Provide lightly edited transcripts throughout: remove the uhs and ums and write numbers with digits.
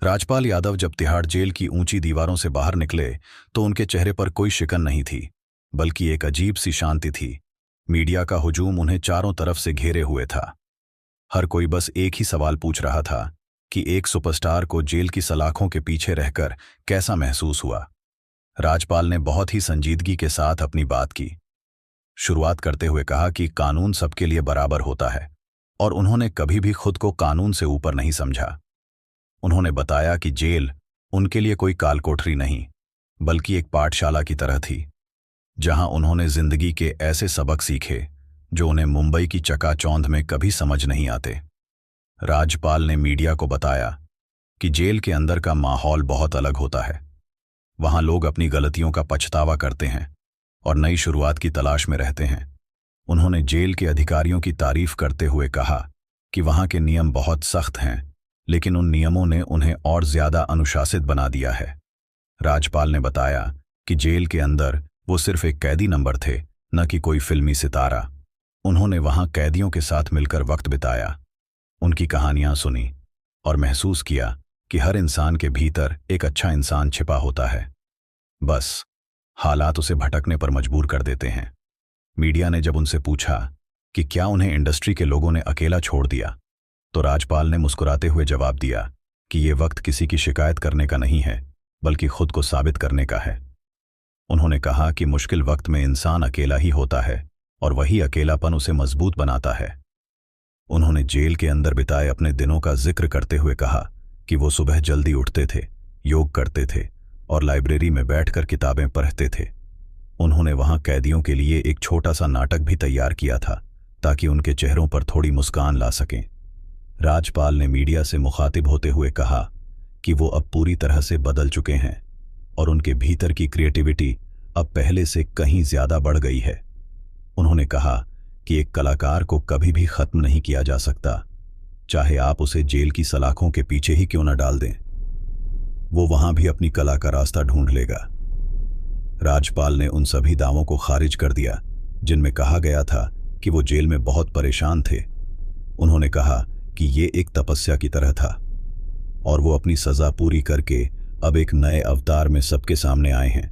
राजपाल यादव जब तिहाड़ जेल की ऊंची दीवारों से बाहर निकले तो उनके चेहरे पर कोई शिकन नहीं थी, बल्कि एक अजीब सी शांति थी। मीडिया का हुजूम उन्हें चारों तरफ से घेरे हुए था। हर कोई बस एक ही सवाल पूछ रहा था कि एक सुपरस्टार को जेल की सलाखों के पीछे रहकर कैसा महसूस हुआ। राजपाल ने बहुत ही संजीदगी के साथ अपनी बात की, शुरुआत करते हुए कहा कि कानून सबके लिए बराबर होता है और उन्होंने कभी भी खुद को कानून से ऊपर नहीं समझा। उन्होंने बताया कि जेल उनके लिए कोई कालकोठरी नहीं, बल्कि एक पाठशाला की तरह थी, जहां उन्होंने जिंदगी के ऐसे सबक सीखे जो उन्हें मुंबई की चकाचौंध में कभी समझ नहीं आते। राजपाल ने मीडिया को बताया कि जेल के अंदर का माहौल बहुत अलग होता है। वहां लोग अपनी गलतियों का पछतावा करते हैं और नई शुरुआत की तलाश में रहते हैं। उन्होंने जेल के अधिकारियों की तारीफ करते हुए कहा कि वहां के नियम बहुत सख्त हैं, लेकिन उन नियमों ने उन्हें और ज्यादा अनुशासित बना दिया है। राजपाल ने बताया कि जेल के अंदर वो सिर्फ एक कैदी नंबर थे, न कि कोई फिल्मी सितारा। उन्होंने वहां कैदियों के साथ मिलकर वक्त बिताया, उनकी कहानियां सुनी और महसूस किया कि हर इंसान के भीतर एक अच्छा इंसान छिपा होता है। बस हालात उसे भटकने पर मजबूर कर देते हैं। मीडिया ने जब उनसे पूछा कि क्या उन्हें इंडस्ट्री के लोगों ने अकेला छोड़ दिया, तो राजपाल ने मुस्कुराते हुए जवाब दिया कि ये वक्त किसी की शिकायत करने का नहीं है, बल्कि खुद को साबित करने का है। उन्होंने कहा कि मुश्किल वक्त में इंसान अकेला ही होता है और वही अकेलापन उसे मजबूत बनाता है। उन्होंने जेल के अंदर बिताए अपने दिनों का जिक्र करते हुए कहा कि वो सुबह जल्दी उठते थे, योग करते थे और लाइब्रेरी में बैठकर किताबें पढ़ते थे। उन्होंने वहां कैदियों के लिए एक छोटा सा नाटक भी तैयार किया था ताकि उनके चेहरों पर थोड़ी मुस्कान ला सकें। राजपाल ने मीडिया से मुखातिब होते हुए कहा कि वो अब पूरी तरह से बदल चुके हैं और उनके भीतर की क्रिएटिविटी अब पहले से कहीं ज्यादा बढ़ गई है। उन्होंने कहा कि एक कलाकार को कभी भी खत्म नहीं किया जा सकता, चाहे आप उसे जेल की सलाखों के पीछे ही क्यों न डाल दें, वो वहां भी अपनी कला का रास्ता ढूंढ लेगा। राजपाल ने उन सभी दावों को खारिज कर दिया जिनमें कहा गया था कि वो जेल में बहुत परेशान थे। उन्होंने कहा कि ये एक तपस्या की तरह था और वो अपनी सजा पूरी करके अब एक नए अवतार में सबके सामने आए हैं।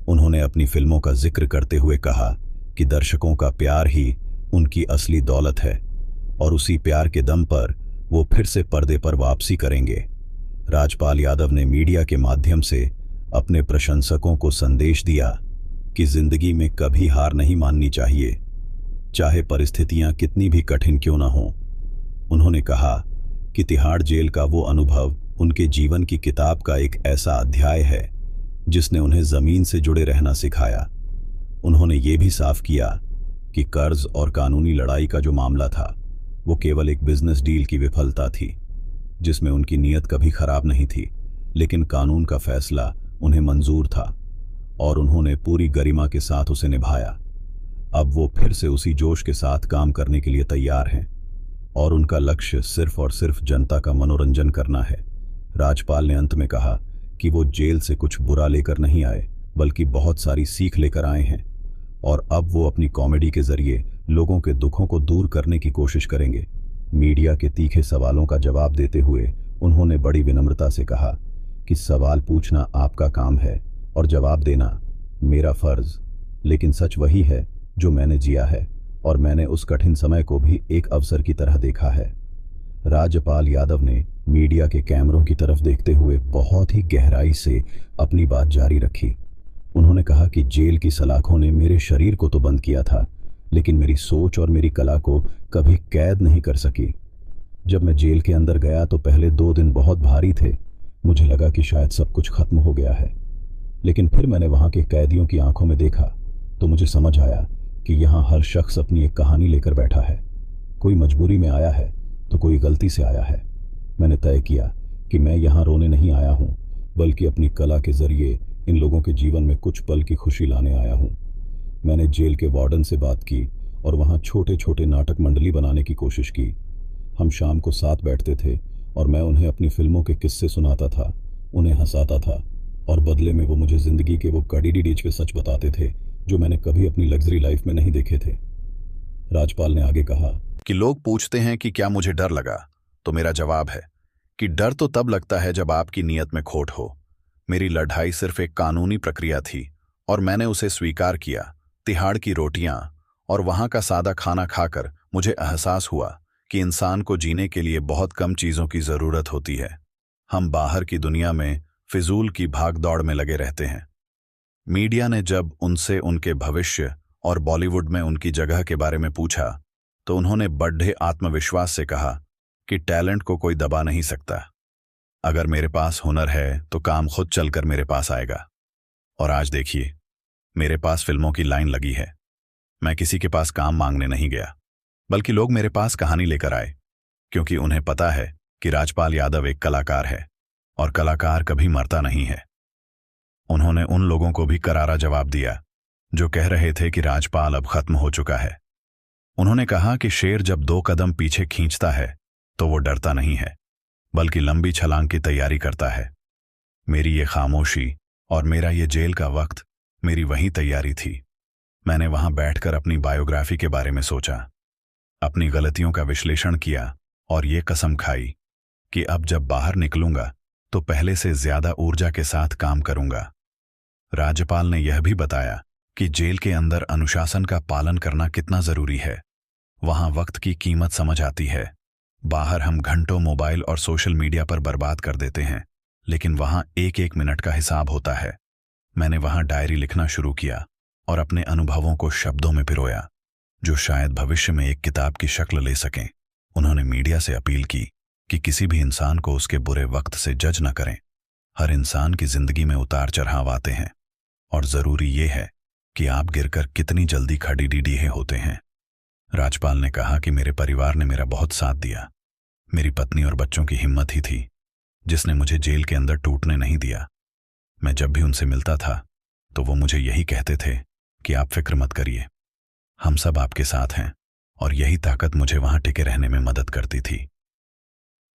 उन्होंने अपनी फिल्मों का जिक्र करते हुए कहा कि दर्शकों का प्यार ही उनकी असली दौलत है और उसी प्यार के दम पर वो फिर से पर्दे पर वापसी करेंगे। राजपाल यादव ने मीडिया के माध्यम से अपने प्रशंसकों को संदेश दिया कि जिंदगी में कभी हार नहीं माननी चाहिए, चाहे परिस्थितियां कितनी भी कठिन क्यों न हों। उन्होंने कहा कि तिहाड़ जेल का वो अनुभव उनके जीवन की किताब का एक ऐसा अध्याय है जिसने उन्हें जमीन से जुड़े रहना सिखाया। उन्होंने ये भी साफ किया कि कर्ज और कानूनी लड़ाई का जो मामला था वो केवल एक बिजनेस डील की विफलता थी, जिसमें उनकी नीयत कभी खराब नहीं थी, लेकिन कानून का फैसला उन्हें मंजूर था और उन्होंने पूरी गरिमा के साथ उसे निभाया। अब वो फिर से उसी जोश के साथ काम करने के लिए तैयार हैं और उनका लक्ष्य सिर्फ और सिर्फ जनता का मनोरंजन करना है। राजपाल ने अंत में कहा कि वो जेल से कुछ बुरा लेकर नहीं आए, बल्कि बहुत सारी सीख लेकर आए हैं और अब वो अपनी कॉमेडी के जरिए लोगों के दुखों को दूर करने की कोशिश करेंगे। मीडिया के तीखे सवालों का जवाब देते हुए उन्होंने बड़ी विनम्रता से कहा कि सवाल पूछना आपका काम है और जवाब देना मेरा फर्ज, लेकिन सच वही है जो मैंने जिया है और मैंने उस कठिन समय को भी एक अवसर की तरह देखा है। राजपाल यादव ने मीडिया के कैमरों की तरफ देखते हुए बहुत ही गहराई से अपनी बात जारी रखी। उन्होंने कहा कि जेल की सलाखों ने मेरे शरीर को तो बंद किया था, लेकिन मेरी सोच और मेरी कला को कभी कैद नहीं कर सकी। जब मैं जेल के अंदर गया तो पहले 2 दिन बहुत भारी थे। मुझे लगा कि शायद सब कुछ खत्म हो गया है, लेकिन फिर मैंने वहां के कैदियों की आंखों में देखा तो मुझे समझ आया कि यहाँ हर शख्स अपनी एक कहानी लेकर बैठा है। कोई मजबूरी में आया है तो कोई गलती से आया है। मैंने तय किया कि मैं यहाँ रोने नहीं आया हूँ, बल्कि अपनी कला के जरिए इन लोगों के जीवन में कुछ पल की खुशी लाने आया हूँ। मैंने जेल के वार्डन से बात की और वहाँ छोटे छोटे नाटक मंडली बनाने की कोशिश की। हम शाम को साथ बैठते थे और मैं उन्हें अपनी फिल्मों के किस्से सुनाता था, उन्हें हंसाता था और बदले में वो मुझे जिंदगी के वो कड़ीडीडीच के सच बताते थे जो मैंने कभी अपनी लग्जरी लाइफ में नहीं देखे थे। राजपाल ने आगे कहा कि लोग पूछते हैं कि क्या मुझे डर लगा, तो मेरा जवाब है कि डर तो तब लगता है जब आपकी नीयत में खोट हो। मेरी लड़ाई सिर्फ एक कानूनी प्रक्रिया थी और मैंने उसे स्वीकार किया। तिहाड़ की रोटियां और वहां का सादा खाना खाकर मुझे एहसास हुआ कि इंसान को जीने के लिए बहुत कम चीजों की जरूरत होती है। हम बाहर की दुनिया में फिजूल की भागदौड़ में लगे रहते हैं। मीडिया ने जब उनसे उनके भविष्य और बॉलीवुड में उनकी जगह के बारे में पूछा तो उन्होंने बड़े आत्मविश्वास से कहा कि टैलेंट को कोई दबा नहीं सकता। अगर मेरे पास हुनर है तो काम खुद चलकर मेरे पास आएगा। और आज देखिए, मेरे पास फिल्मों की लाइन लगी है। मैं किसी के पास काम मांगने नहीं गया, बल्कि लोग मेरे पास कहानी लेकर आए, क्योंकि उन्हें पता है कि राजपाल यादव एक कलाकार है और कलाकार कभी मरता नहीं है। उन्होंने उन लोगों को भी करारा जवाब दिया जो कह रहे थे कि राजपाल अब खत्म हो चुका है। उन्होंने कहा कि शेर जब 2 कदम पीछे खींचता है तो वो डरता नहीं है, बल्कि लंबी छलांग की तैयारी करता है। मेरी ये खामोशी और मेरा ये जेल का वक्त मेरी वही तैयारी थी। मैंने वहां बैठकर अपनी बायोग्राफी के बारे में सोचा, अपनी गलतियों का विश्लेषण किया और ये कसम खाई कि अब जब बाहर निकलूंगा तो पहले से ज्यादा ऊर्जा के साथ काम करूंगा। राज्यपाल ने यह भी बताया कि जेल के अंदर अनुशासन का पालन करना कितना जरूरी है। वहां वक्त की कीमत समझ आती है। बाहर हम घंटों मोबाइल और सोशल मीडिया पर बर्बाद कर देते हैं, लेकिन वहां एक एक मिनट का हिसाब होता है। मैंने वहां डायरी लिखना शुरू किया और अपने अनुभवों को शब्दों में पिरोया, जो शायद भविष्य में एक किताब की शक्ल ले सकें। उन्होंने मीडिया से अपील की कि किसी भी इंसान को उसके बुरे वक्त से जज न करें। हर इंसान की जिंदगी में उतार चढ़ाव आते हैं और जरूरी ये है कि आप गिरकर कितनी जल्दी खड़ी होते हैं। राजपाल ने कहा कि मेरे परिवार ने मेरा बहुत साथ दिया। मेरी पत्नी और बच्चों की हिम्मत ही थी जिसने मुझे जेल के अंदर टूटने नहीं दिया। मैं जब भी उनसे मिलता था तो वो मुझे यही कहते थे कि आप फिक्र मत करिए, हम सब आपके साथ हैं, और यही ताकत मुझे वहां टिके रहने में मदद करती थी।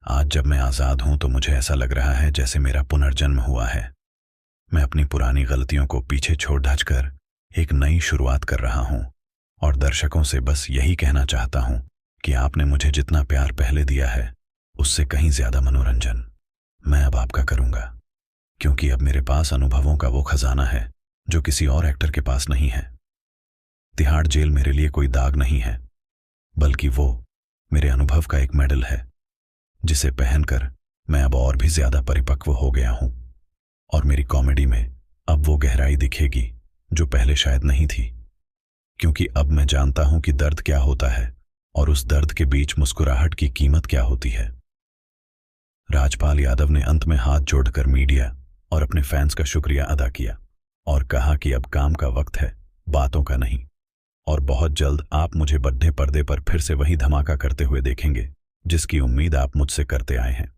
आज जब मैं आजाद हूं तो मुझे ऐसा लग रहा है जैसे मेरा पुनर्जन्म हुआ है। मैं अपनी पुरानी गलतियों को पीछे छोड़ ढचकर एक नई शुरुआत कर रहा हूं और दर्शकों से बस यही कहना चाहता हूं कि आपने मुझे जितना प्यार पहले दिया है उससे कहीं ज्यादा मनोरंजन मैं अब आपका करूंगा, क्योंकि अब मेरे पास अनुभवों का वो खजाना है जो किसी और एक्टर के पास नहीं है। तिहाड़ जेल मेरे लिए कोई दाग नहीं है, बल्कि वो मेरे अनुभव का एक मेडल है जिसे पहनकर मैं अब और भी ज्यादा परिपक्व हो गया हूं और मेरी कॉमेडी में अब वो गहराई दिखेगी जो पहले शायद नहीं थी, क्योंकि अब मैं जानता हूं कि दर्द क्या होता है और उस दर्द के बीच मुस्कुराहट की कीमत क्या होती है। राजपाल यादव ने अंत में हाथ जोड़कर मीडिया और अपने फैंस का शुक्रिया अदा किया और कहा कि अब काम का वक्त है, बातों का नहीं, और बहुत जल्द आप मुझे बड़े पर्दे पर फिर से वही धमाका करते हुए देखेंगे जिसकी उम्मीद आप मुझसे करते आए हैं।